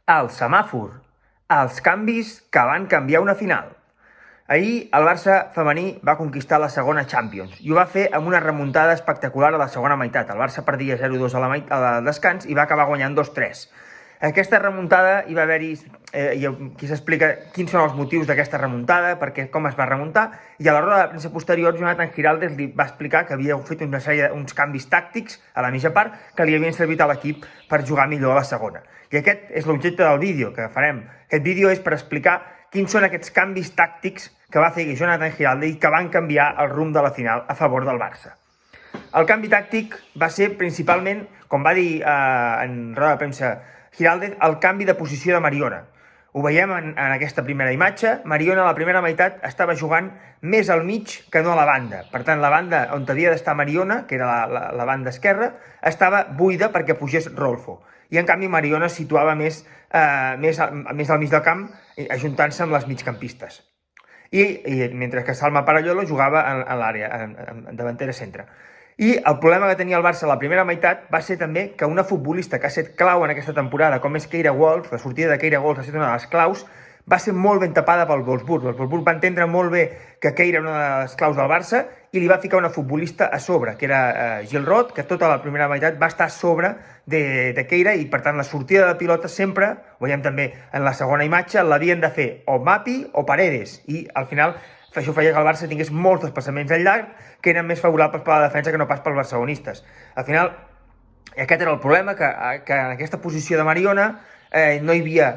El semàfor, els canvis que van canviar una final. Ahir el Barça femení va conquistar la segona Champions i ho va fer amb una remuntada espectacular a la segona meitat. El Barça perdia 0-2 al descans i va acabar guanyant 2-3. Aquesta remuntada hi va haver-hi, aquí s'explica quins són els motius d'aquesta remuntada, perquè com es va remuntar, i a la roda de premsa posterior Jonathan Giraldez li va explicar que havia fet una sèrie uns canvis tàctics a la mitja part que li havien servit a l'equip per jugar millor a la segona. I aquest és l'objecte del vídeo que farem. Aquest vídeo és per explicar quins són aquests canvis tàctics que va fer Jonathan Giraldez i que van canviar el rumb de la final a favor del Barça. El canvi tàctic va ser principalment, com va dir en roda de premsa Giraldez, el canvi de posició de Mariona. Ho veiem en aquesta primera imatge. Mariona a la primera meitat estava jugant més al mig que no a la banda. Per tant, la banda on havia d'estar Mariona, que era la banda esquerra, estava buida perquè pugés Rolfo. I en canvi Mariona es situava més al mig del camp, ajuntant-se amb les migcampistes. I mentre que Salma Paralluelo jugava en l'àrea, en davantera centre. I el problema que tenia el Barça a la primera meitat va ser també que una futbolista que ha estat clau en aquesta temporada, com és Keira Walsh, la sortida de Keira Walsh ha estat una de les claus, va ser molt ben tapada pel Wolfsburg. El Wolfsburg va entendre molt bé que Keira era una de les claus del Barça i li va ficar una futbolista a sobre, que era Gil Roth, que tota la primera meitat va estar a sobre de Keira i, per tant, la sortida de pilota sempre, ho veiem també en la segona imatge, l'havien de fer o Mapi o Paredes. I, al final, això feia que el Barça tingués molts desplaçaments al llarg que eren més favorables per la defensa que no pas pels barcelonistes. Al final, aquest era el problema, que en aquesta posició de Mariona no hi havia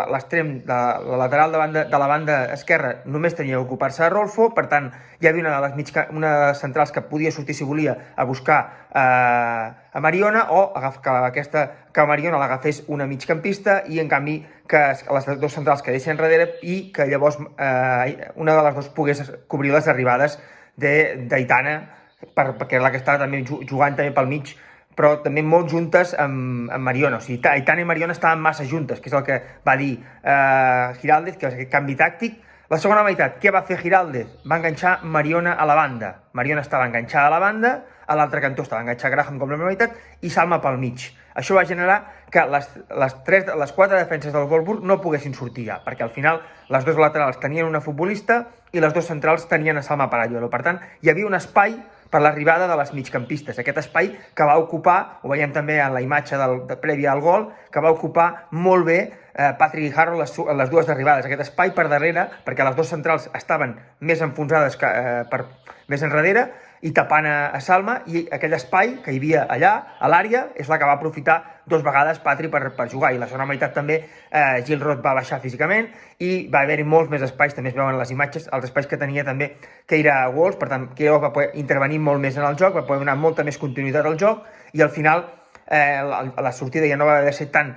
l'extrem, la lateral de la banda esquerra només tenia que ocupar-se de Rolfo, per tant, hi havia una de les centrals que podia sortir, si volia, a buscar a Mariona, o que Mariona l'agafés una migcampista i, en canvi, que les dues centrals quedessin enrere i que llavors una de les dues pogués cobrir les arribades d'Aitana, perquè era la que estava també jugant també pel mig, però també molt juntes amb Mariona. O sigui, Aitana i Mariona estaven massa juntes, que és el que va dir Giraldez, que és aquest canvi tàctic. La segona meitat, què va fer Giraldez? Va enganxar Mariona a la banda. Mariona estava enganxada a la banda, a l'altre cantó estava enganxat Graham com la primera meitat i Salma pel mig. Això va generar que les quatre defenses del Wolfsburg no poguessin sortir ja, perquè al final les dues laterals tenien una futbolista i les dues centrals tenien a Salma Paralluelo. Per tant, hi havia un espai per l'arribada de les migcampistes. Aquest espai que va ocupar, ho veiem també en la imatge prèvia al gol, que va ocupar molt bé Patrick Guijarro en les dues arribades. Aquest espai per darrere, perquè les dues centrals estaven més enfonsades més enrere i tapant a Salma, i aquell espai que hi havia allà, a l'àrea, és la que va aprofitar dues vegades Patri per jugar. I la segona meitat també Gil Roth va baixar físicament i va haver-hi molts més espais, també es veuen les imatges, els espais que tenia també Keira Walsh, per tant, Keira va poder intervenir molt més en el joc, va poder donar molta més continuïtat al joc, i al final la sortida ja no va haver de ser tant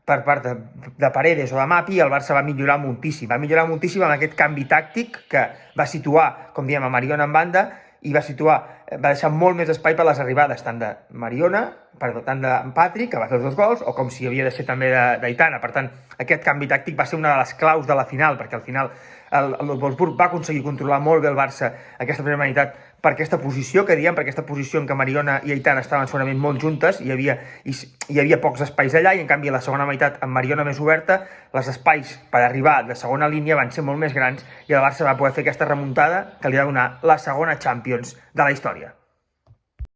per part de Paredes o de Mapi. El Barça va millorar moltíssim amb aquest canvi tàctic que va situar, com diem, a Mariona en banda i va deixar molt més espai per les arribades, tant de Mariona, tant de Patrick, que va fer els dos gols, o com si havia de ser també d'Aitana. Per tant, aquest canvi tàctic va ser una de les claus de la final, perquè al final el Wolfsburg va aconseguir controlar molt bé el Barça aquesta primera meitat per aquesta posició que diem, per aquesta posició en què Mariona i Aitana estaven segurament molt juntes, hi havia pocs espais allà, i en canvi a la segona meitat, amb Mariona més oberta, els espais per arribar de segona línia van ser molt més grans i el Barça va poder fer aquesta remuntada que li va donar la segona Champions de la història.